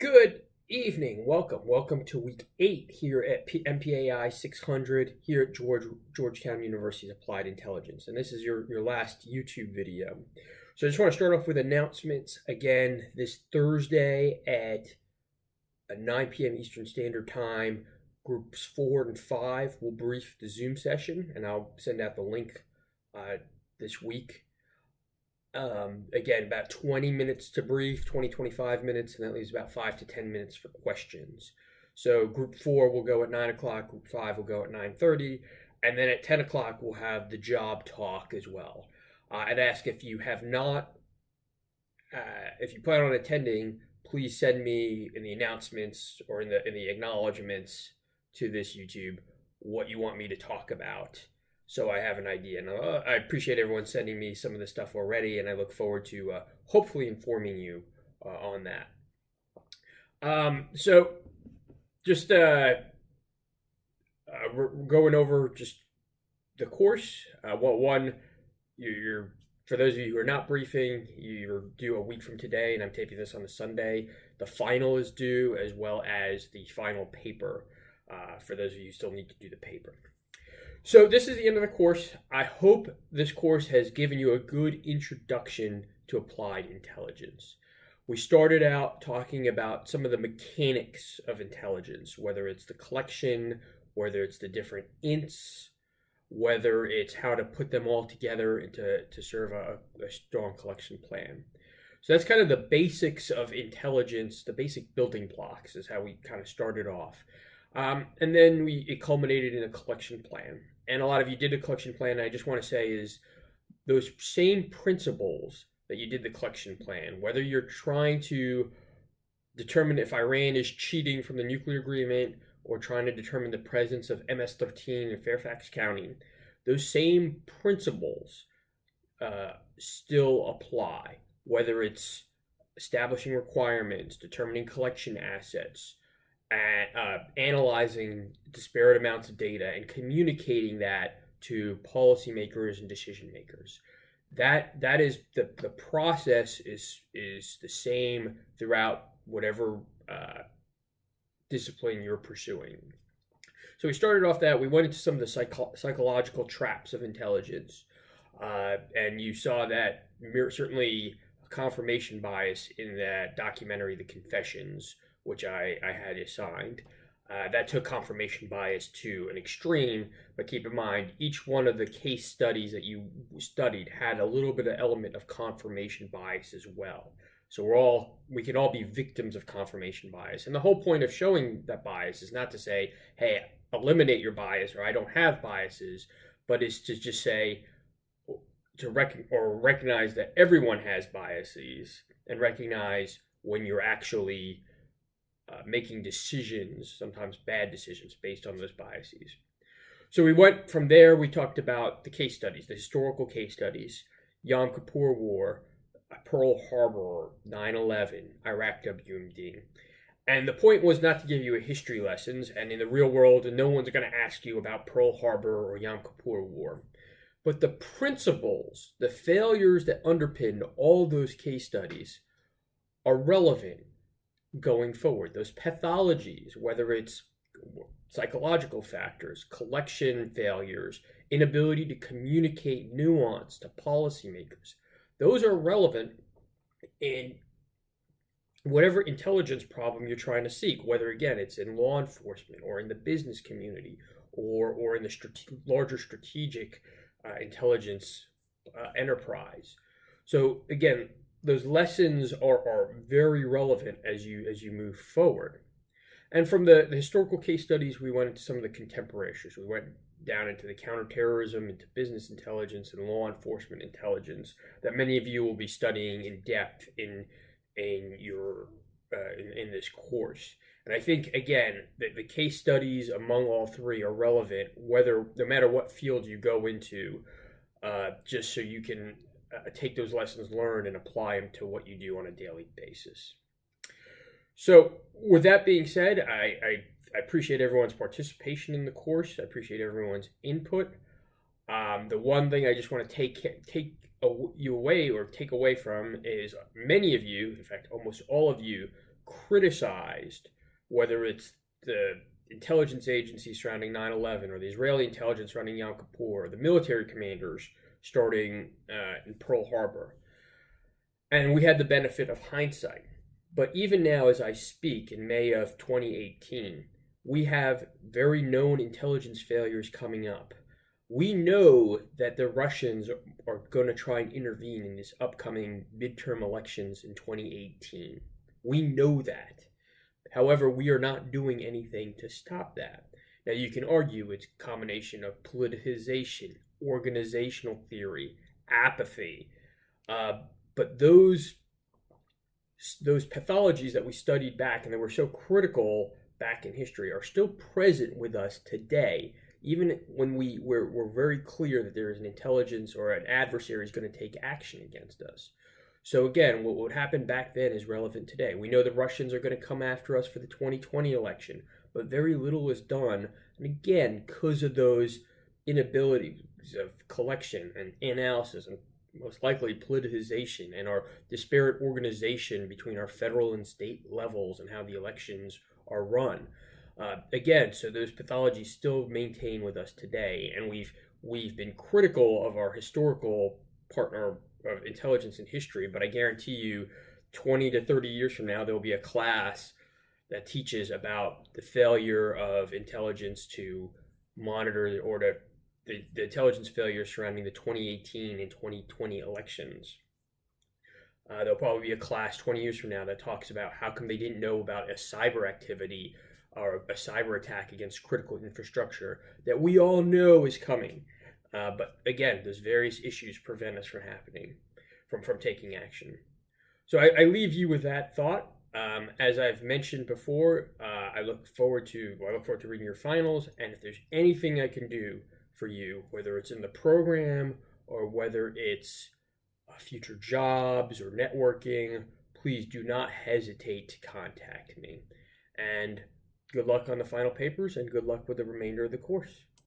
Good evening. Welcome to week 8 here at MPAI 600 here at Georgetown University's Applied Intelligence. And this is your last YouTube video. So I just want to start off with announcements again this Thursday at 9 p.m. Eastern Standard Time. Groups 4 and 5 will brief the Zoom session, and I'll send out the link this week. Again, about 20 minutes to brief, 25 minutes, and that leaves about 5 to 10 minutes for questions. So group 4 will go at 9 o'clock, group 5 will go at 9:30, and then at 10 o'clock we'll have the job talk as well. I'd ask if you have not, if you plan on attending, please send me in the announcements or in the acknowledgments to this YouTube what you want me to talk about, so I have an idea. And I appreciate everyone sending me some of the stuff already, and I look forward to hopefully informing you on that. So just we're going over just the course. You're for those of you who are not briefing, you're due a week from today, and I'm taping this on a Sunday. The final is due, as well as the final paper, for those of you who still need to do the paper. So this is the end of the course. I hope this course has given you a good introduction to applied intelligence. We started out talking about some of the mechanics of intelligence, whether it's the collection, whether it's the different ints, whether it's how to put them all together to serve a strong collection plan. So that's kind of the basics of intelligence, the basic building blocks is how we kind of started off. And then it culminated in a collection plan. And a lot of you did a collection plan, and I just want to say is those same principles that you did the collection plan, whether you're trying to determine if Iran is cheating from the nuclear agreement or trying to determine the presence of MS-13 in Fairfax County, those same principles still apply, whether it's establishing requirements, determining collection assets, analyzing disparate amounts of data and communicating that to policymakers and decision makers. That is the process is the same throughout whatever discipline you're pursuing. So we started off that. We went into some of the psychological traps of intelligence, and you saw that certainly confirmation bias in that documentary, The Confessions, which I had assigned. That took confirmation bias to an extreme, but keep in mind, each one of the case studies that you studied had a little bit of element of confirmation bias as well. So we can all be victims of confirmation bias. And the whole point of showing that bias is not to say, hey, eliminate your bias, or I don't have biases, but it's to just say, recognize that everyone has biases, and recognize when you're actually making decisions, sometimes bad decisions, based on those biases. So we went from there. We talked about the case studies, the historical case studies, Yom Kippur War, Pearl Harbor, 9/11, Iraq WMD. And the point was not to give you a history lessons, and in the real world, no one's going to ask you about Pearl Harbor or Yom Kippur War. But the principles, the failures that underpinned all those case studies are relevant going forward. Those pathologies, whether it's psychological factors, collection failures, inability to communicate nuance to policymakers, those are relevant in whatever intelligence problem you're trying to seek, whether, again, it's in law enforcement or in the business community or in the larger strategic intelligence enterprise. So, again, those lessons are very relevant as you move forward. And from the historical case studies, we went into some of the contemporary issues. We went down into the counterterrorism, into business intelligence and law enforcement intelligence that many of you will be studying in depth in this course. And I think, again, that the case studies among all three are relevant, no matter what field you go into, just so you can take those lessons learned and apply them to what you do on a daily basis. So with that being said, I appreciate everyone's participation in the course. I appreciate everyone's input. The one thing I just want to take away from is many of you, in fact, almost all of you, criticized, whether it's the intelligence agencies surrounding 9/11, or the Israeli intelligence surrounding Yom Kippur, or the military commanders starting in Pearl Harbor. And we had the benefit of hindsight. But even now, as I speak, in May of 2018, we have very known intelligence failures coming up. We know that the Russians are going to try and intervene in this upcoming midterm elections in 2018. We know that. However, we are not doing anything to stop that. Now, you can argue it's a combination of politicization, organizational theory, apathy, but those pathologies that we studied back and that were so critical back in history are still present with us today, even when we're very clear that there is an intelligence or an adversary is going to take action against us. So again, what happened back then is relevant today. We know the Russians are going to come after us for the 2020 election, but very little is done. And again, because of those inabilities of collection and analysis and most likely politicization and our disparate organization between our federal and state levels and how the elections are run. Again, so those pathologies still maintain with us today, and we've been critical of our historical partner of intelligence and history, but I guarantee you 20 to 30 years from now, there will be a class that teaches about the failure of intelligence to monitor or the intelligence failure surrounding the 2018 and 2020 elections. There'll probably be a class 20 years from now that talks about how come they didn't know about a cyber activity or a cyber attack against critical infrastructure that we all know is coming. But again, those various issues prevent us from taking action. So I leave you with that thought. As I've mentioned before, I look forward to reading your finals, and if there's anything I can do for you, whether it's in the program or whether it's future jobs or networking, please do not hesitate to contact me. And good luck on the final papers, and good luck with the remainder of the course.